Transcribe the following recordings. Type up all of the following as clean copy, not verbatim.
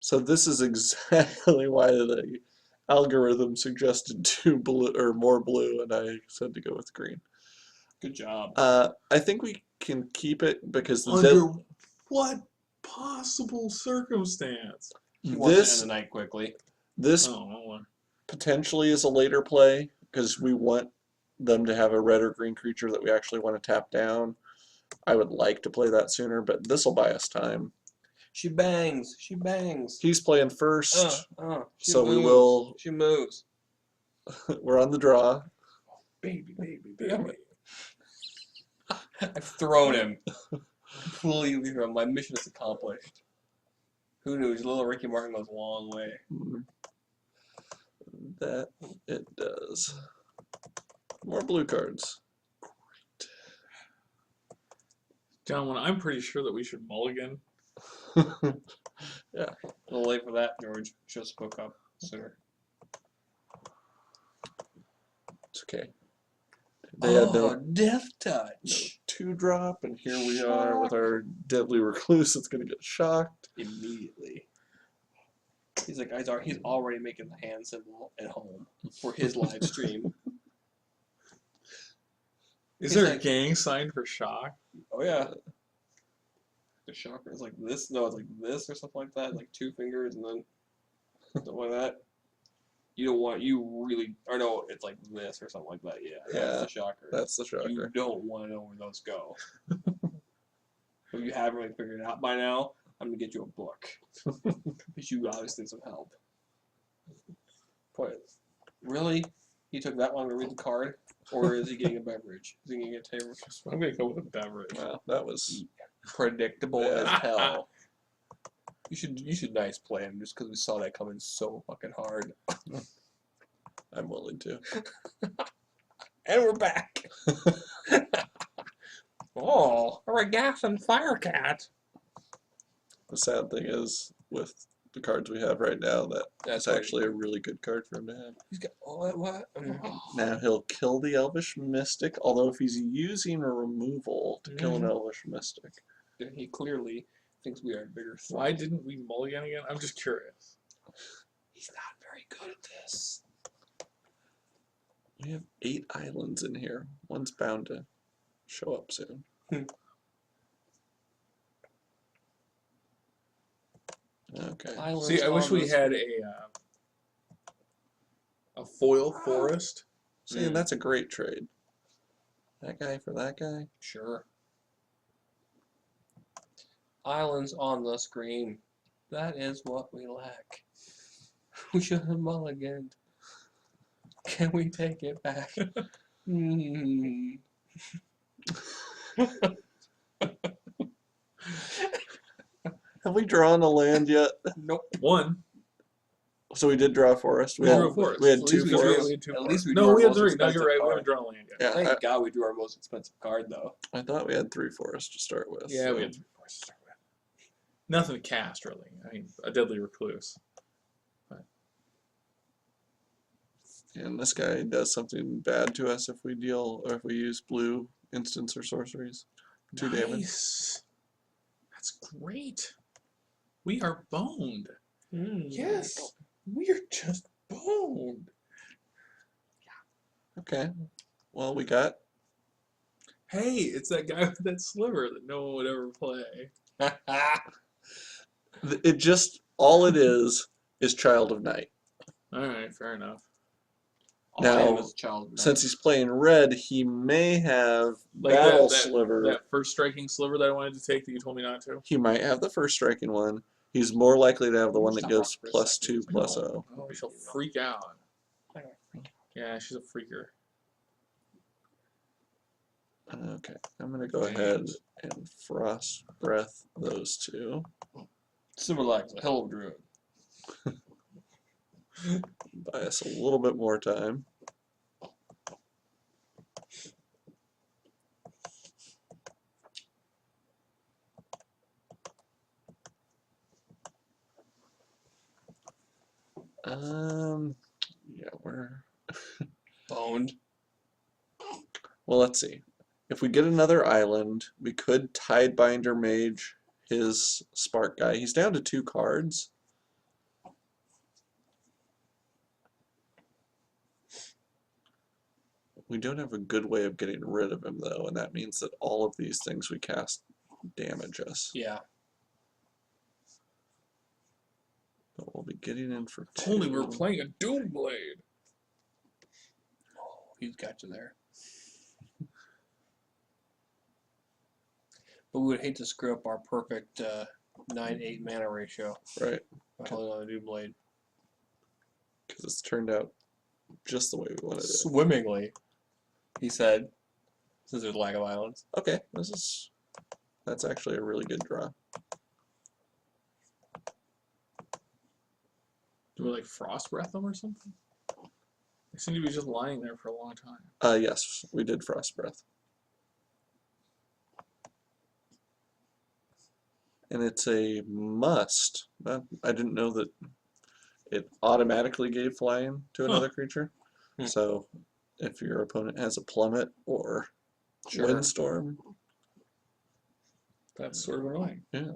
So this is exactly why the algorithm suggested two blue or more blue, and I said to go with green. Good job. I think we can keep it because Under what possible circumstance? He wants to end this the night quickly. this Oh, potentially is a later play because we want them to have a red or green creature that we actually want to tap down. I would like to play that sooner, but this will buy us time. She bangs. She bangs. He's playing first, She so moves. we will. She moves. We're on the draw. baby, baby. I've thrown him. Completely thrown. My mission is accomplished. Who knew? Little Ricky Martin goes a long way. That it does. More blue cards. Gentlemen, I'm pretty sure that we should mulligan. Yeah. A little late for that, George. Should have spoke up sooner. It's okay. They had no Death Touch. 2-drop, and here we are with our Deadly Recluse that's going to get shocked. Immediately. He's like, he's already making the hand symbol at home for his live stream. Is He's there a like- gang sign for shock? Oh yeah. The shocker is like this. No, it's like this or something like that. Like 2 fingers and then something like that. You don't want or no, it's like this or something like that. Yeah, that's the shocker. That's the You shocker. don't want to know where those go. If you haven't really figured it out by now, I'm gonna get you a book because you obviously need some help. But really, he took that long to read the card, or is he getting a beverage? Is he getting a table? I'm gonna go with a beverage. Wow, that was Predictable as Yeah. hell. You should nice play him just because we saw that coming so fucking hard. I'm willing to. And we're back. Oh, a Regathon Firecat. The sad thing is, with the cards we have right now, that's That's actually a really good card for him to have. He's got what? Now he'll kill the Elvish Mystic, although if he's using a removal to kill an Elvish Mystic. He clearly thinks we are a bigger threat. Why didn't we mulligan again? I'm just curious. He's not very good at this. We have 8 islands in here. One's bound to show up soon. Okay. Islands See, I wish on we this- had a foil forest. See, and that's a great trade. That guy for that guy? Sure. Islands on the screen. That is what we lack. We should have mulliganed. Can we take it back? Have we drawn a land yet? Nope. One. So we did draw a forest. We drew a forest. We had At 2 least we forests. We had two At forests. least we No, drew we our had most 3. No, expensive you're right. We card. haven't drawn a land yet. Yeah, Thank God we drew our most expensive card, though. I thought we had 3 forests to start with. Yeah, so- we had 3 forests to start with. Nothing to cast, really. I mean, a Deadly Recluse. And this guy does something bad to us if we deal or if we use blue instants or sorceries. 2 damage. Nice. That's great. We are boned. Yes. We are just boned. Okay. Well, we got. Hey, it's that guy with that sliver that no one would ever play. It just all it is Child of Night. All right, fair enough. Now, I am as a child of night. Since he's playing red, he may have Like Battle that Sliver. That first striking sliver that I wanted to take that you told me not to. He might have the first striking one. He's more likely to have the one that Stop gives for a second. +2/+0. Oh, she'll freak out. Yeah, she's a freaker. Okay, I'm gonna go ahead and Frost Breath those 2. Symbolize a hell of a druid. Buy us a little bit more time. Yeah, we're Boned. well. Let's see. If we get another island, we could Tidebinder Mage his Spark guy. He's down to 2 cards. We don't have a good way of getting rid of him, though, and that means that all of these things we cast damage us. Yeah. But we'll be getting in for If only we were 2. playing a Doomblade. Oh, he's got you there. But we would hate to screw up our perfect 9-8 mana ratio Right, by holding on a new blade. because it's turned out just the way we wanted it. Swimmingly, he said, since there's lack of islands. Okay, that's actually a really good draw. Do we like Frost Breath them or something? They seem to be just lying there for a long time. Yes, we did Frost Breath. And it's a must. I didn't know that it automatically gave flying to another creature. Hmm. So if your opponent has a plummet or windstorm, That's sort of annoying. yeah.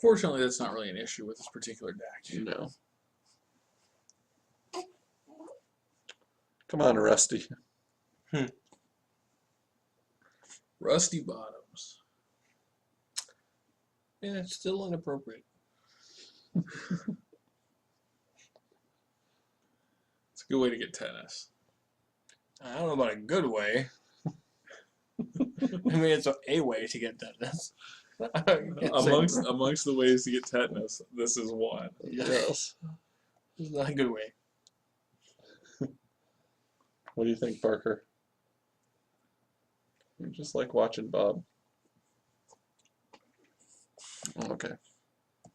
Fortunately, that's not really an issue with this particular deck. No. Come on, Rusty. Rusty Bottoms. Yeah, it's still inappropriate. It's a good way to get tennis. I don't know about a good way. I mean, it's a way to get tetanus. Amongst the ways to get tetanus, this is one. Yes. It's not a good way. What do you think, Parker? You just like watching Bob. Okay.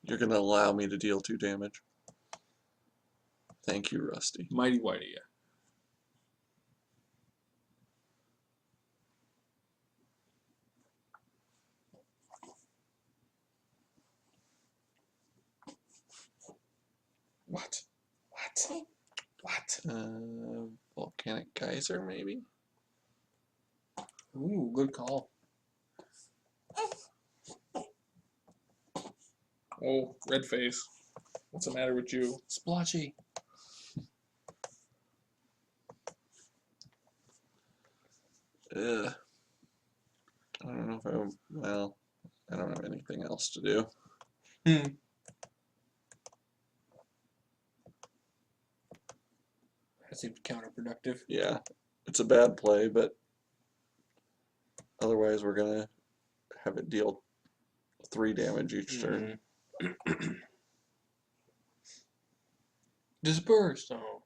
You're going to allow me to deal 2 damage. Thank you, Rusty. Mighty Whitey. What? Volcanic Geyser, maybe? Ooh, good call. Oh, red face. What's the matter with you? Splotchy. Ugh. I don't know if well, I don't have anything else to do. That seems counterproductive. Yeah, it's a bad play, but otherwise we're going to have it deal 3 damage each turn. Disperse. Oh.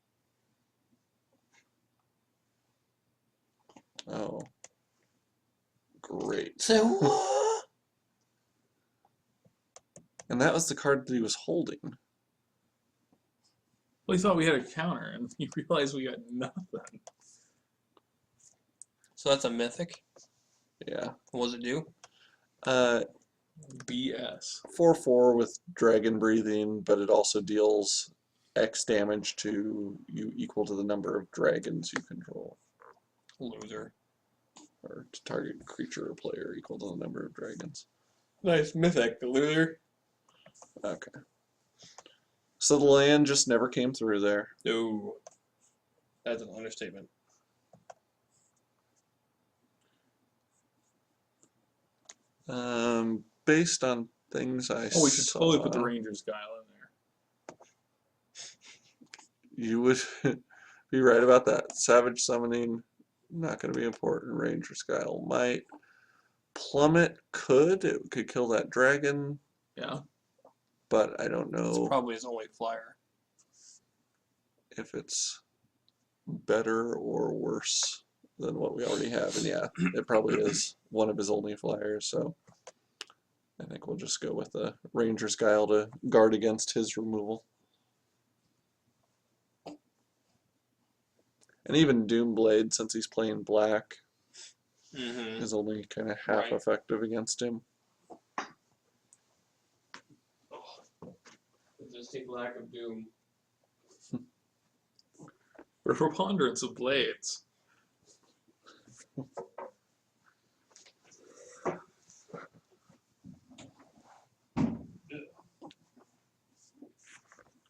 Oh. Great. Say what? And that was the card that he was holding. Well, he thought we had a counter, and he realized we got nothing. So that's a mythic? Yeah. What does it do? BS. 4/4 with dragon breathing, but it also deals X damage to you equal to the number of dragons you control. Loser. Or to target creature or player equal to the number of dragons. Nice mythic, loser. Okay. So the land just never came through there. No. That's an understatement. Based on things I Oh, we should saw, totally put the Ranger's Guile in there. you would be right about that. Savage Summoning, not going to be important. Ranger's Guile might. Plummet could. It could kill that dragon. Yeah. But I don't know. It's probably his only flyer. If it's better or worse than what we already have. And yeah, it probably is one of his only flyers, so I think we'll just go with the Ranger's Guile to guard against his removal. And even Doomblade, since he's playing black, is only kind of half effective against him. Just take lack of doom. The preponderance of blades.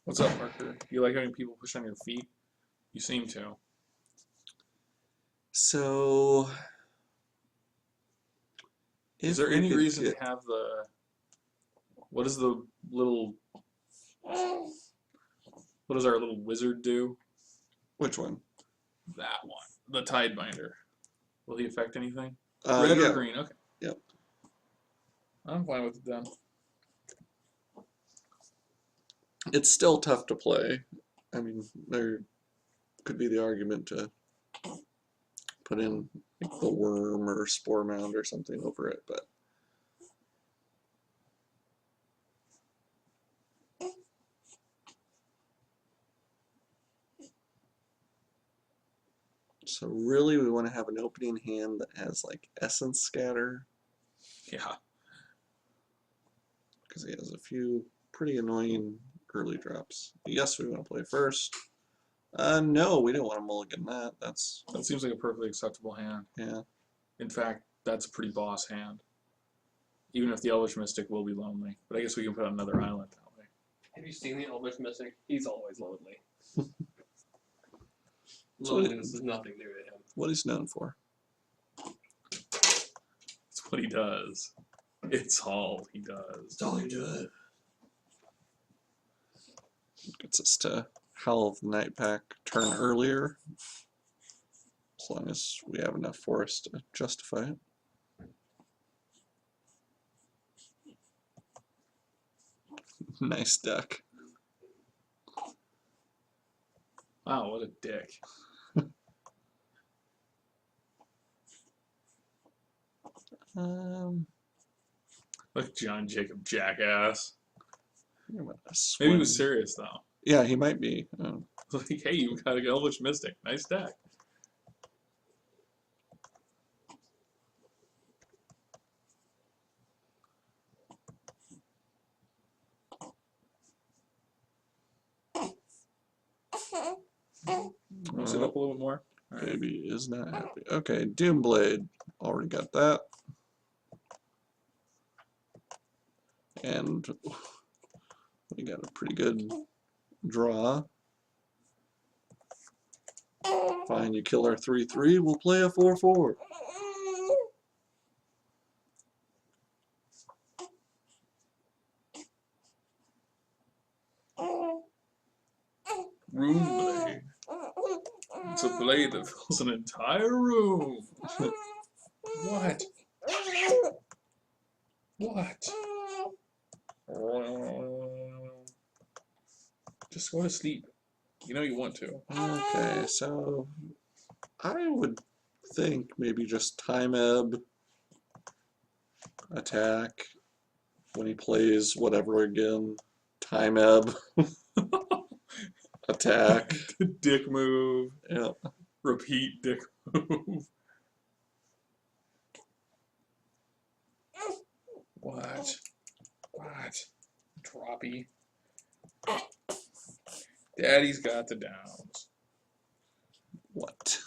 What's up, Parker? You like having people push on your feet? You seem to. So, Is if there we any could reason get- to have the? What is the little? What does our little wizard do? which one? That one, the Tidebinder. Will he affect anything? Red Yeah. or green? Okay. Yep. I'm fine with it then. It's still tough to play. I mean, there could be the argument to put in like the worm or spore mound or something over it, but so really we want to have an opening hand that has like essence scatter Yeah. because he has a few pretty annoying early drops. Yes, we want to play first. No, we don't want to mulligan that. That's That seems like a perfectly acceptable hand. yeah. In fact, that's a pretty boss hand. Even if the Elvish Mystic will be lonely. But I guess we can put on another island that way. Have you seen the Elvish Mystic? He's always lonely. So what- Loneliness is nothing new to him. What he's known for. It's what he does. It's all he does. all he does. Gets us to Howl of the Night Pack turn earlier. As long as we have enough forest to justify it. Nice deck. Wow, what a dick. Look, John Jacob jackass. I'm gonna Maybe he was swing. serious though. Yeah, he might be. Like, hey, you got an Elvish Mystic. Nice deck. Mix it up a little bit more. All right. Baby is not happy. Okay, Doomblade. Already got that. And we got a pretty good draw. Fine, you kill our 3/3, we'll play a 4/4. Room blade. It's a blade that fills an entire room. What? What? Just go to sleep. You know you want to. Okay, so I would think maybe just time ebb, attack, when he plays whatever again, time ebb, attack. Dick move. Yeah. Repeat dick move. What? What? Droppy. Daddy's got the downs. What?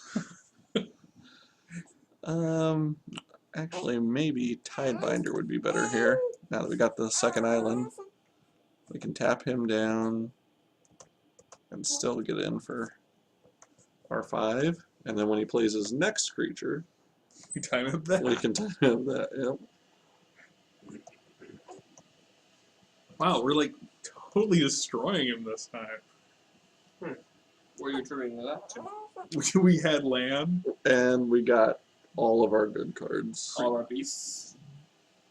Actually, maybe Tidebinder would be better here. Now that we got the second island, we can tap him down and still get in for R5. And then when he plays his next creature, You time up that. we can time him that. Yep. Wow, we're like totally destroying him this time. Where are you attributing that to? We had land. And we got all of our good cards. All our beasts.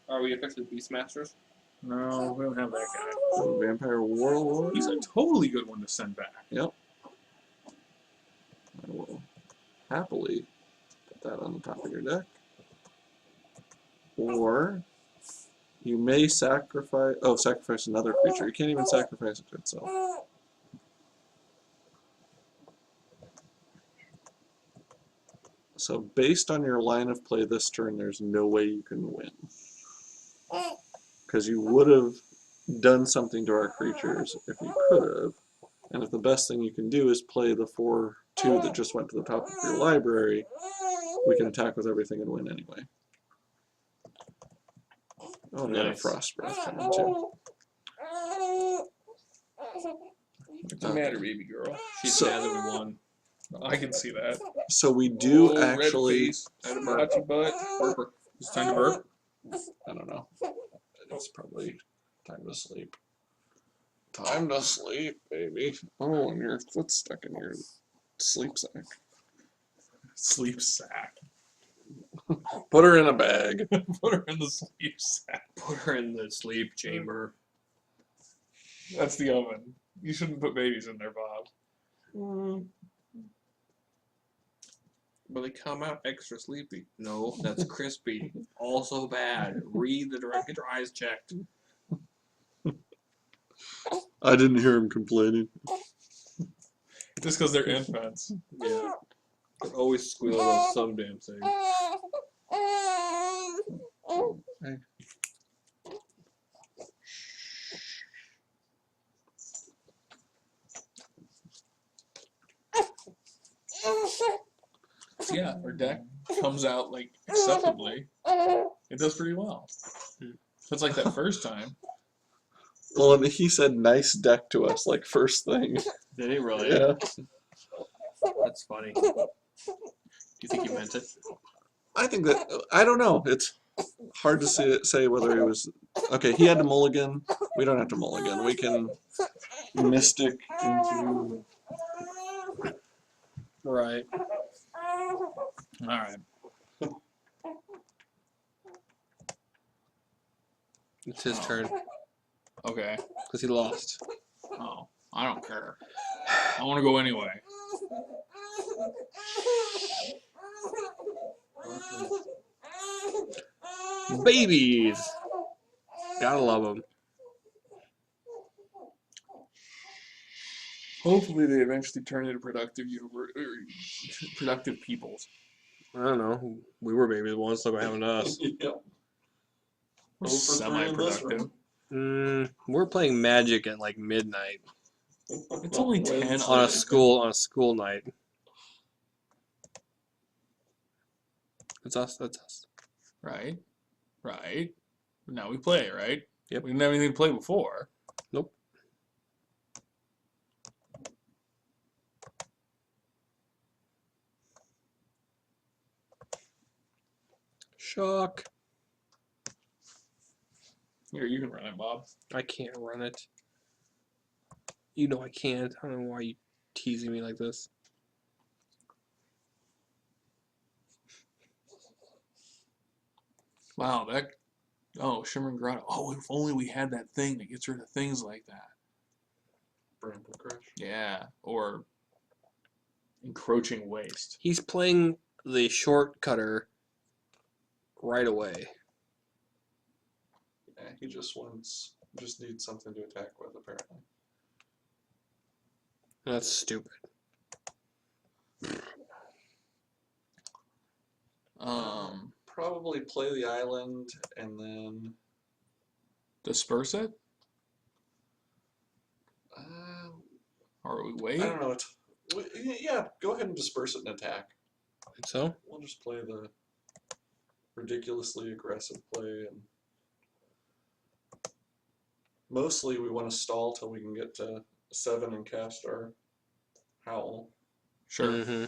Are we officially beast masters? No, we don't have that guy. So Vampire Warlord. He's a totally good one to send back. Yep. I will happily put that on the top of your deck. Or you may sacrifice. Oh, sacrifice another creature. You can't even sacrifice it to itself. So based on your line of play this turn, there's no way you can win. Because you would have done something to our creatures if you could have. And if the best thing you can do is play the 4/2 that just went to the top of your library, we can attack with everything and win anyway. Oh, and then a Nice. Frost Breath coming too. What's the matter, baby girl? She's So- mad that we won. I can see that. So we do Oh, red actually. face. Had a blotchy butt. Burper. It's time to burp. I don't know. It's probably time to sleep. Time to sleep, baby. Oh, and your foot's stuck in your sleep sack. Sleep sack. Put her in a bag. Put her in the sleep sack. Put her in the sleep chamber. That's the oven. You shouldn't put babies in there, Bob. But they come out extra sleepy. No, that's crispy. Also bad. Read the direct. Get your eyes checked. I didn't hear him complaining. Just because they're infants. Yeah. They're always squealing on some damn thing. Hey. So yeah, our deck comes out like acceptably. It does pretty well. So it's like that first time. Well, and he said nice deck to us, like first thing. Did he really? Yeah. That's funny. Do you think he meant it? I think that, I don't know. It's hard to say whether he was. Okay, he had to mulligan. We don't have to mulligan. We can mystic into. Right. All right. It's his turn. Okay. Because he lost. Oh, I don't care. I want to go anyway. Babies! Gotta love them. Hopefully, they eventually turn into productive peoples. I don't know. We were babies once, look what happened to us. Yep. We're 0 for 3 in this semi-productive. We're playing Magic at like midnight It's only 10 on a school night. That's us. That's us. Right. Right. Now we play, right? Yep. We didn't have anything to play before. Nope. Shock. Here, you can run it, Bob. I can't run it. You know I can't. I don't know why you teasing me like this. Wow, that. Oh, Shimmering Grotto. Oh, if only we had that thing that gets rid of things like that. Bramble Crush. Yeah, or Encroaching Waste. He's playing the short cutter right away. Yeah, he just needs something to attack with, apparently. That's stupid. Probably play the island and then. Disperse it? Or we wait? I don't know. Yeah, go ahead and disperse it and attack. So? We'll just play the ridiculously aggressive play, and mostly we want to stall till we can get to 7 and cast our Howl. Sure. Mm-hmm.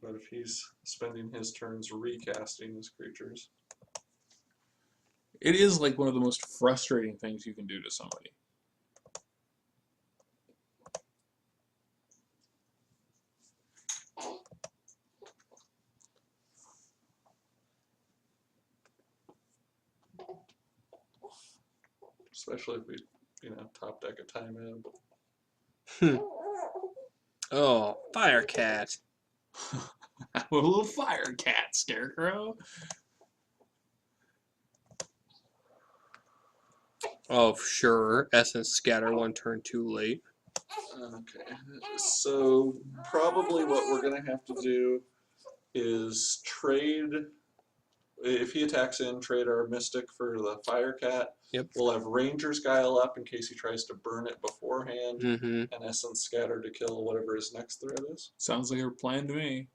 But if he's spending his turns recasting his creatures. It is like one of the most frustrating things you can do to somebody. Especially if we, top deck a time in. Oh, Fire Cat. A little Fire Cat, Scarecrow. Oh, sure. Essence Scatter 1 turn too late. Okay, so probably what we're going to have to do is trade. If he attacks in, trade our Mystic for the Fire Cat. Yep. We'll have Ranger's Guile up in case he tries to burn it beforehand, Mm-hmm. and Essence Scatter to kill whatever his next threat is. Sounds like a plan to me.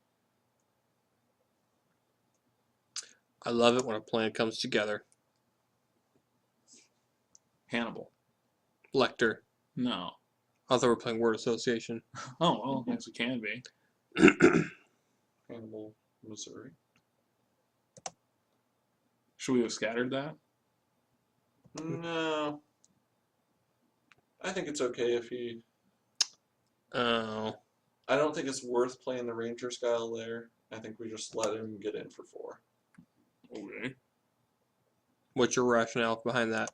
I love it when a plan comes together. Hannibal. Lecter. No. I thought we were playing word association. Oh, well, yes, we can be. Hannibal, Missouri. Should we have scattered that? No. I think it's okay if he. Oh. I don't think it's worth playing the Ranger Skyle there. I think we just let him get in for 4. Okay. What's your rationale behind that?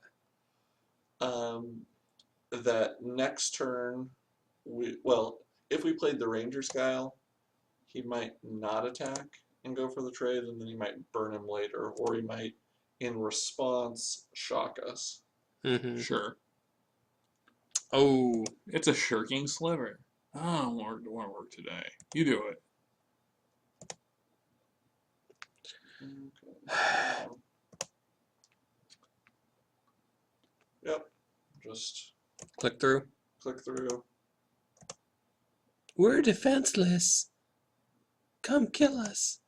That next turn, if we played the Ranger Skyle, he might not attack and go for the trade, and then he might burn him later, or he might, in response, shock us. Mm-hmm. Sure. Oh. It's a shirking sliver. Oh, it won't work today. You do it. Okay. Yep. Just Click through. click through. We're defenseless. Come kill us.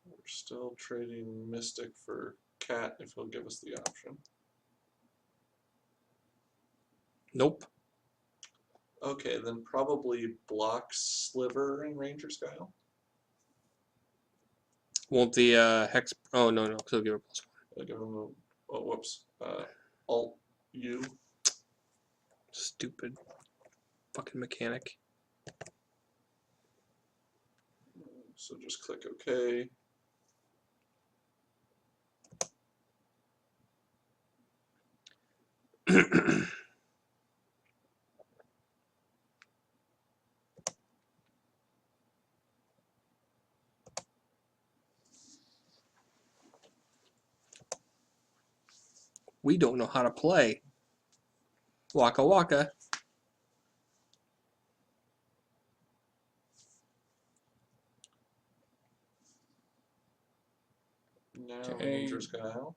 We're still trading Mystic for Cat if he'll give us the option. Nope. Okay, then probably block Sliver and Ranger Skyle. Won't the hex? Oh no, because it'll give it +1. I'll give him a, oh whoops, Alt U. Stupid. Fucking mechanic. So just click OK. We don't know how to play. Waka waka. Now Okay. Ranger Skyle.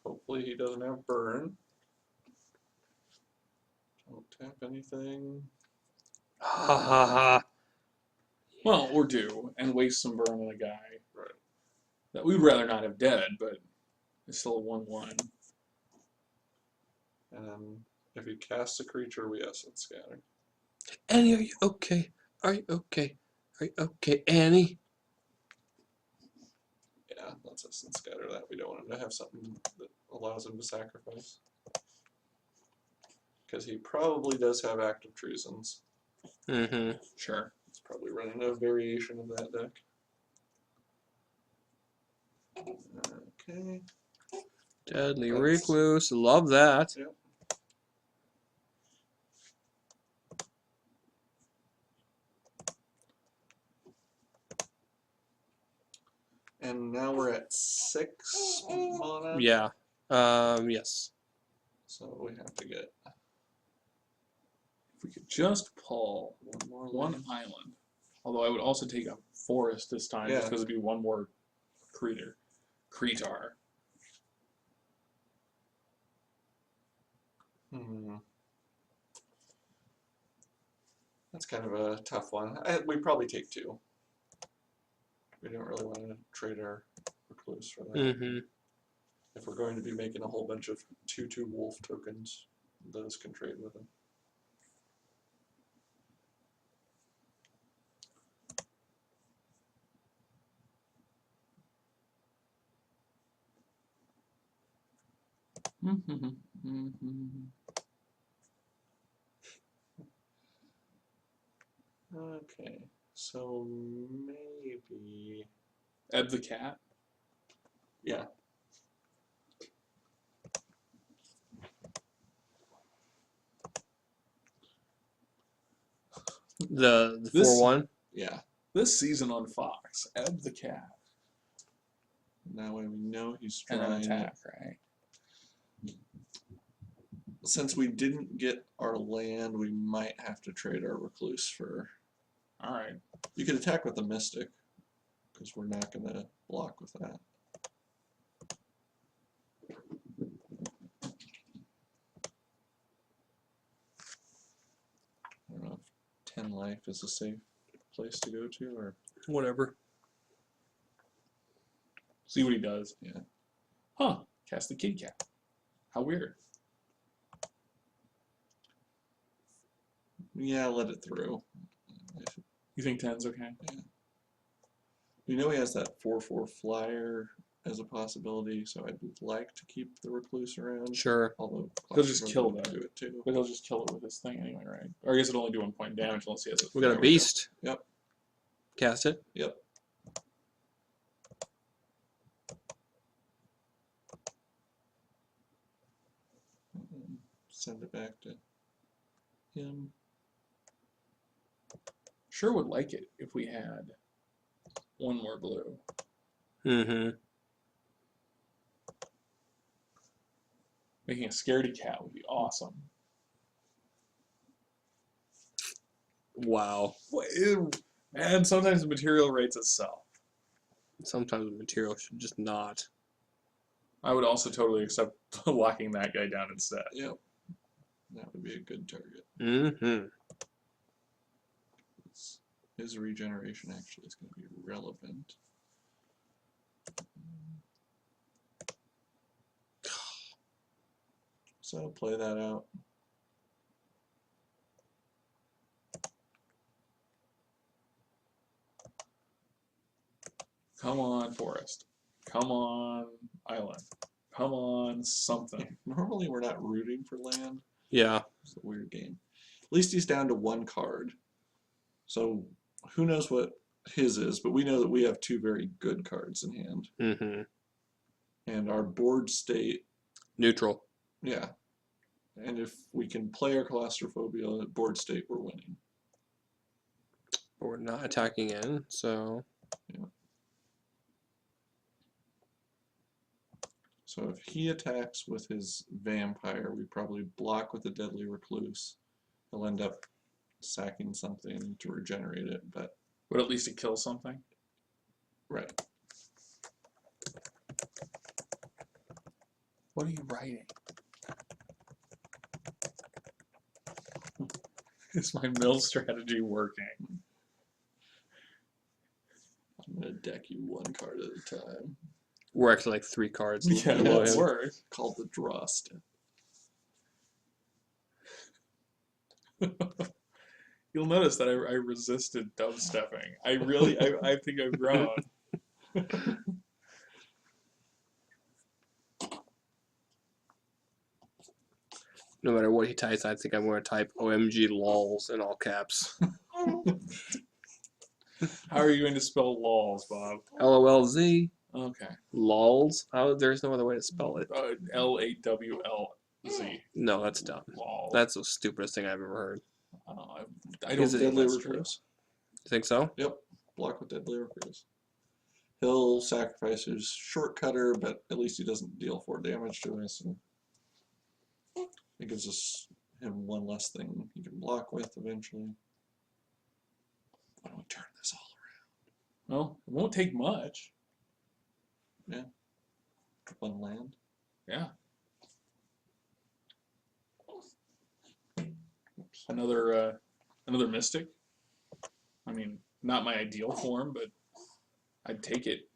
Hopefully he doesn't have burn. Don't tap anything. Ha ha ha. Well, or do, and waste some burn on a guy Right. that we'd rather not have dead, but it's still a 1/1. And if he casts a creature, we Essence Scatter. Annie, are you okay? Are you okay? Are you okay, Annie? Yeah, let's Essence Scatter that. We don't want him to have something that allows him to sacrifice. Because he probably does have active treasons. Mm-hmm. Sure. It's probably running a variation of that deck. Okay. Deadly That's- Recluse. Love that. Yep. And now we're at 6 mana. Yeah. Yes. So we have to get If we could just pull one more one land. island. Although I would also take a forest this time, Yeah. just because it'd be one more creator. Creatar. That's kind of a tough one. We probably take 2. We don't really want to trade our Recluse for that. Mm-hmm. If we're going to be making a whole bunch of 2/2 wolf tokens, those can trade with them. Okay, so maybe Ebb the cat. yeah. The This- 4/1. Yeah. This season on Fox, Ebb the cat. Now we know he's And trying. then attack, right? Since we didn't get our land, we might have to trade our Recluse for. Alright. You could attack with the Mystic, because we're not going to block with that. I don't know if 10 life is a safe place to go to, or Whatever. See what he does. Yeah. Huh. Cast the kitty cat. How weird. Yeah, let it through. You think 10's okay? We know he has that 4/4 flyer as a possibility, so I'd like to keep the recluse around. Sure. Although He'll just Claustrophobic kill would that. do it too. But he'll just kill it with his thing anyway, right? Or I guess it'll only do 1 point damage unless he has it. We got There a we go. beast. Yep. Cast it. Yep. Send it back to him. Sure would like it if we had 1 more blue. Mm-hmm. Making a scaredy cat would be awesome. Wow. What, ew. And sometimes the material rates itself. Sometimes the material should just not. I would also totally accept locking that guy down instead. Yep. That would be a good target. Mm-hmm. His regeneration actually is going to be relevant. So play that out. Come on, forest. Come on, island. Come on, something. Normally we're not rooting for land. Yeah. It's a weird game. At least he's down to 1 card. So who knows what his is, but we know that we have 2 very good cards in hand. Mm-hmm. And our board state, Neutral. yeah. And if we can play our claustrophobia at board state, we're winning. But we're not attacking in, so. So if he attacks with his vampire, we probably block with the deadly recluse. He'll end up sacking something to regenerate it, but But at least it kills something. right. What are you writing? Is my mill strategy working? I'm gonna deck you 1 card at a time. We're actually like 3 cards Yeah, below that him. works. Called the draw step. You'll notice that I resisted dubstepping. I think I've grown. No matter what he types, I think I'm going to type OMG lols in all caps. How are you going to spell lols, Bob? LOLZ. Okay. Lols. There's no other way to spell it. LAWLZ. No, that's dumb. Lol. That's the stupidest thing I've ever heard. I don't Is it think Deadly that's true. recluse. You think so? Yep. Block with deadly recluse. He'll sacrifice his short cutter, but at least he doesn't deal 4 damage to us. And it gives him 1 less thing he can block with eventually. Why don't we turn this all Well, it won't take much. around? 1 land. Yeah. Another mystic. I mean, not my ideal form, but I'd take it.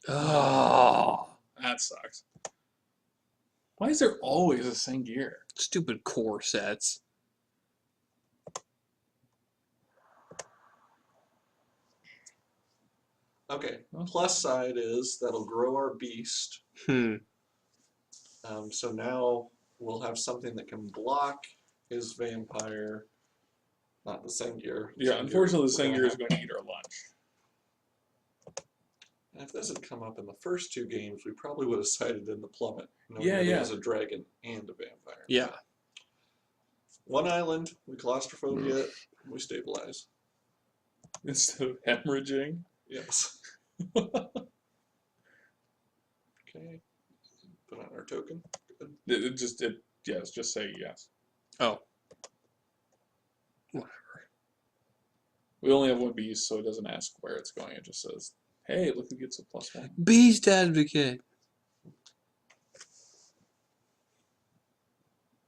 Oh, That sucks. Why is there always a Sengir? stupid core sets. Okay. Plus side is that'll grow our beast. So now we'll have something that can block his vampire. Not the Sengir. Yeah, unfortunately, the we're gonna Sengir is have- going to eat our lunch. And if this had come up in the first 2 games, we probably would have sided in the plummet. Knowing Yeah, that he yeah. has a dragon and a vampire. Yeah. 1 island, we claustrophobia it, we stabilize. Instead of hemorrhaging. Yes. Okay. Put on our token. Good. Yes, just say yes. Oh. We only have 1 beast, so it doesn't ask where it's going. It just says, hey, look who gets a +1. Beast Advocate.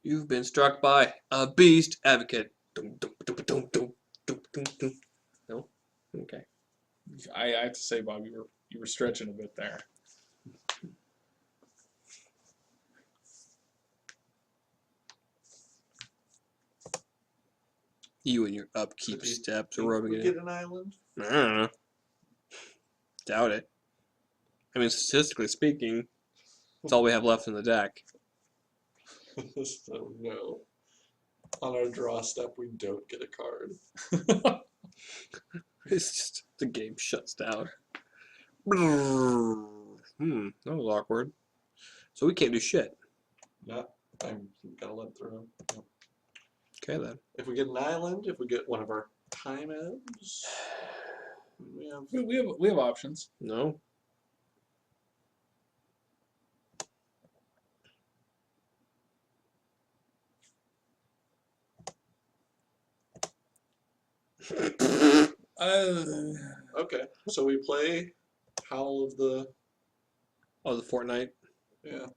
You've been struck by a beast advocate. Dum, dum, dum, dum, dum, dum, dum, dum. No? Okay. I have to say, Bob, you were stretching a bit there. You and your upkeep Do you steps are think rubbing we it get in. an island? I don't know. Doubt it. I mean, statistically speaking, it's all we have left in the deck. So no. On our draw step, we don't get a card. It's just the game shuts down. That was awkward. So we can't do shit. No, I'm gonna let through. No. Okay then. If we get an island, if we get one of our time ebbs, we have. We have options. No. Okay, so we play Howl of the. Oh, the Fortnite. Yeah.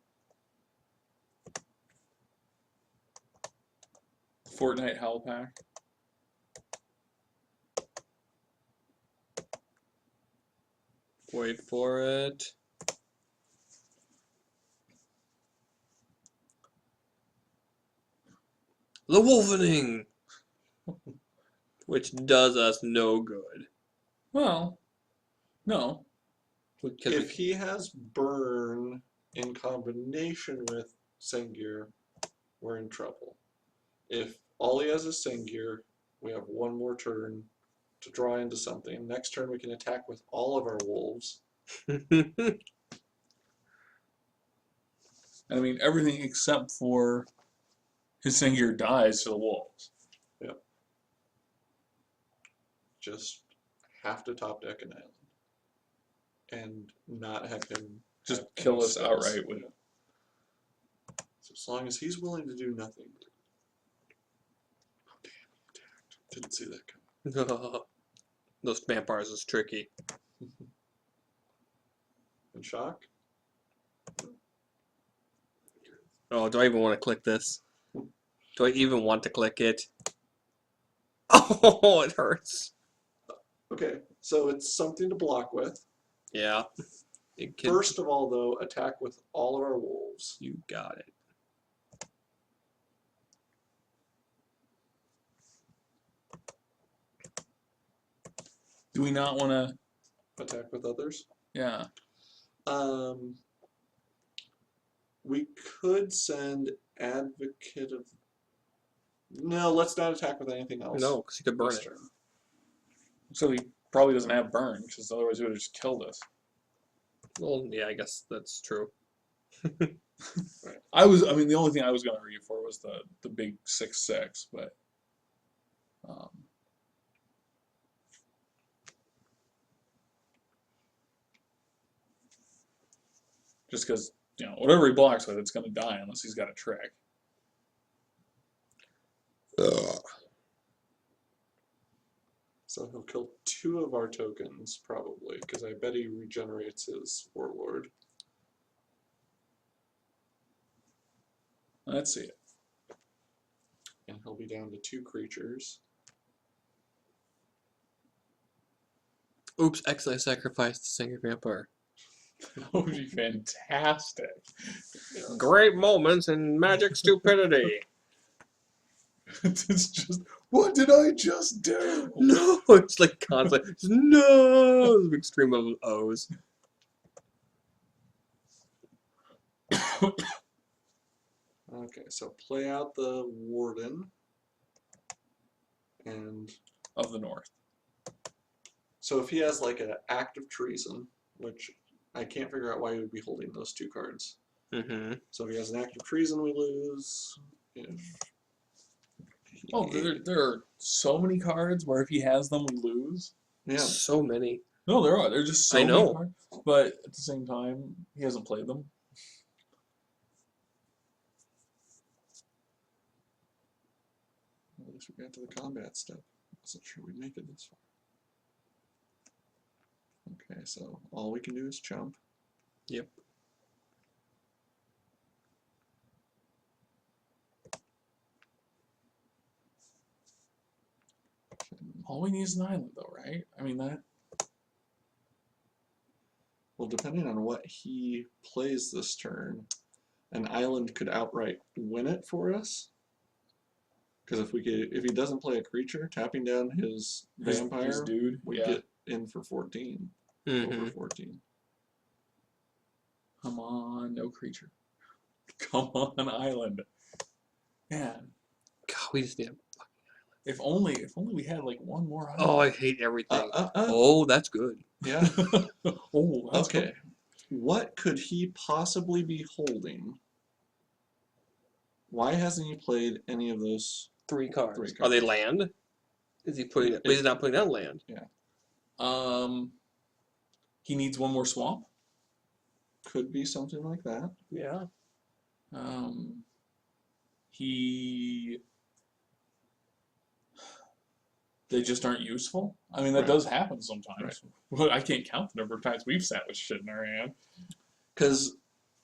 Fortnite Howl Pack. Wait for it. The Wolvening! Which does us no good. Well, no. Because If he has burn in combination with Sengir, we're in trouble. If all he has is Sengir, we have one more turn to draw into something. Next turn we can attack with all of our wolves. I mean, everything except for his Sengir dies to the wolves. Yep. Just have to top deck an island. And not have him Just have kill any us spells. outright with So as long as he's willing to do nothing. Oh damn, he attacked. Didn't see that coming. Those vampires is tricky. And shock? Oh, do I even want to click this? Do I even want to click it? Oh, it hurts. Okay, so it's something to block with. Yeah. It can, First of all, though, attack with all of our wolves. you got it. Do we not want to? Attack with others. Yeah. We could send Advocate of. No, let's not attack with anything else. No, because you could burn this it. turn. So he probably doesn't have burn, because otherwise he would have just killed us. Well, yeah, I guess that's true. I mean, the only thing I was going to argue for was the big 6/6, but just because whatever he blocks with, it's going to die unless he's got a trick. So he'll kill 2 of our tokens, probably, because I bet he regenerates his Warlord. Let's see it. And he'll be down to 2 creatures. Oops, I sacrificed the Singer Vampire. That would be fantastic. Yeah. Great moments in magic stupidity. It's just, what did I just do? No, it's like constant. No, the big stream of O's. Okay, so play out the Warden. And Of the North. so if he has like an act of treason, which I can't figure out why he would be holding those 2 cards. Mm-hmm. So if he has an act of treason, we lose. If Oh, there are so many cards where if he has them, we lose. yeah. So many. No, there are. There's just so I many know. cards. But at the same time, he hasn't played them. At least we got to the combat step. Wasn't sure we'd make it this far. Okay, so all we can do is jump. Yep. All we need is an island, though, right? I mean, that. Well, depending on what he plays this turn, an island could outright win it for us. Because if he doesn't play a creature, tapping down his vampire, his dude, we yeah. get in for 14, over 14. Come on, no creature. Come on, island. Man, God, we just need. if only we had like one more island. Oh, I hate everything. Uh. Oh, that's good. Yeah. Oh, that's Okay. good. What could he possibly be holding? Why hasn't he played any of those? 3 cards. Three Are they cards. land? Is he putting? But he's not putting down land. He needs one more swamp. Could be something like that. Yeah. They just aren't useful. I mean, that Right. does happen sometimes. Well, I can't count the number of times we've sat with shit in our hand. Because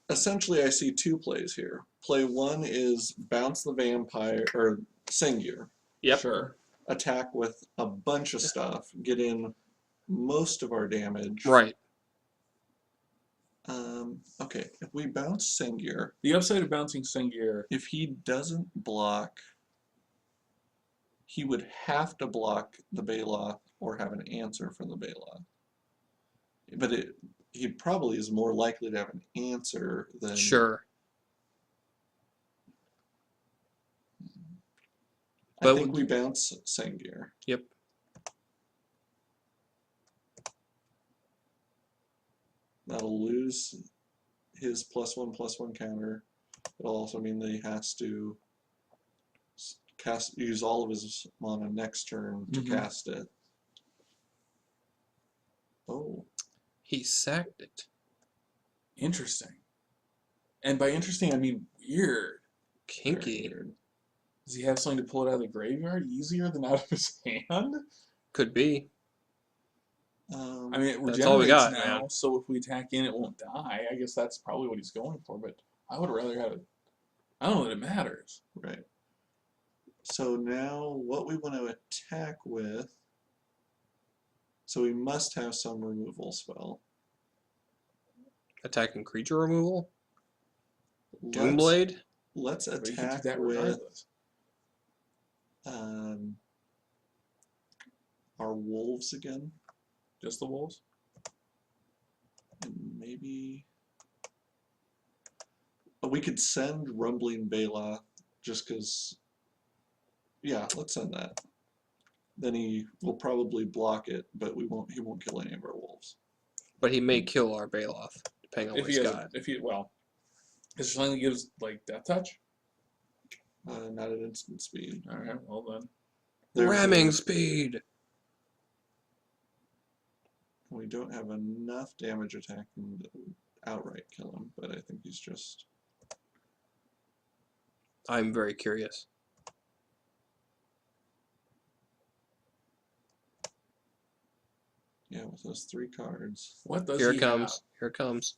essentially I see 2 plays here. Play 1 is bounce the vampire, or Singear. Yep. Sure. Attack with a bunch of stuff. Get in most of our damage. Right. Okay, if we bounce Singear, The upside of bouncing Singear. if he doesn't block, he would have to block the Baloth or have an answer from the Baloth. But he probably is more likely to have an answer than... Sure. I But think we bounce Singear. Yep. That'll lose his +1/+1 counter. It'll also mean that he has to use all of his mana next turn to cast it. Oh. He sacked it. Interesting. And by interesting, I mean weird. Kinky. Very weird. Does he have something to pull it out of the graveyard easier than out of his hand? Could be. I mean, it That's regenerates all we got, now, man. so if we attack in, it won't die. I guess that's probably what he's going for, but I would rather have it. I don't know that it matters. Right. So now what we want to attack with, so we must have some removal spell. Attacking creature removal? Let's, Doomblade? let's But you can do attack that with regardless. our wolves again. Just the wolves? And maybe we could send Rumbling Baloth just because. Yeah, let's send that. Then he will probably block it, but he won't kill any of our wolves. But he may kill our Baloth, depending on If what he he's has, got. is there something that gives like death touch? Not at instant speed. All right, well then. There's Ramming a- speed! We don't have enough damage attacking to outright kill him, but I think he's just... I'm very curious. Yeah, with those 3 cards. What does Here he it comes. have? Here it comes.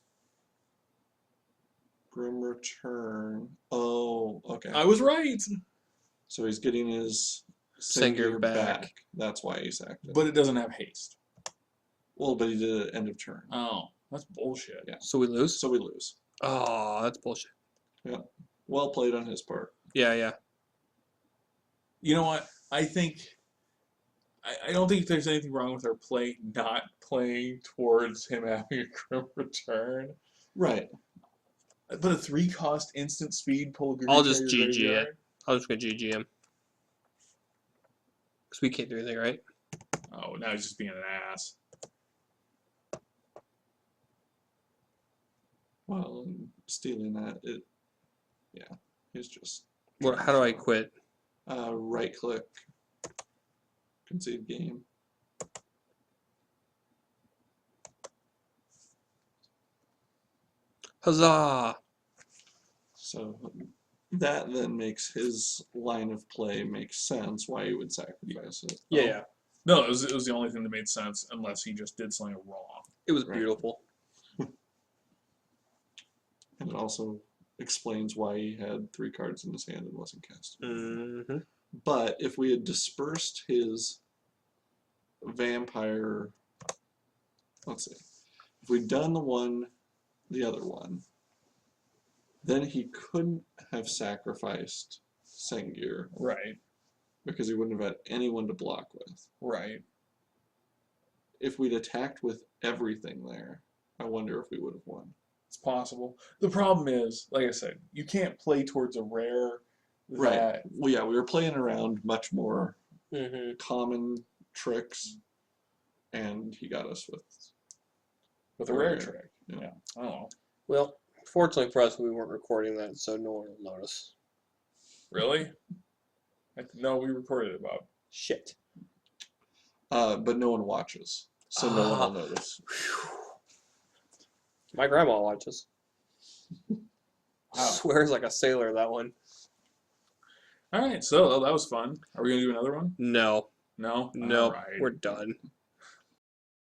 Grim Return. Oh, okay. I was right, So he's getting his Singear Singear back. That's why he sacked it. but it doesn't have haste. Well, but he did it at end of turn. Oh, that's bullshit. Yeah. So we lose? So we lose. Oh, that's bullshit. Yeah. Well played on his part. Yeah. You know what? I think I don't think there's anything wrong with our play not playing towards him having a grim return. Right. But a 3-cost instant speed pull. I'll just GG it. I'll just go GG him. Because we can't do anything, right? Oh, now he's just being an ass. Well, and stealing that, he's just... What? How do I quit? Right click. Concede game. Huzzah! So that then makes his line of play make sense why he would sacrifice it. Yeah. No, it was the only thing that made sense unless he just did something wrong. It was Right. beautiful. And it also explains why he had 3 cards in his hand and wasn't casting. Mm-hmm. But if we had dispersed his vampire. Let's see. If we'd done the other one, then he couldn't have sacrificed Sengir Right. because he wouldn't have had anyone to block with. Right. If we'd attacked with everything there, I wonder if we would have won. It's possible. The problem is, like I said, you can't play towards a rare Right. that Well, yeah, we were playing around much more Mm-hmm. common tricks, and he got us with a rare rare. trick. Yeah. Yeah. I don't know. Well, fortunately for us, we weren't recording that, so no one will notice. Really? No, we recorded about. Shit. but no one watches, so no one will notice. My grandma watches. Wow. Swears like a sailor, that one. All right, so that was fun. Are we gonna do another one? No. No. No. All right. We're done.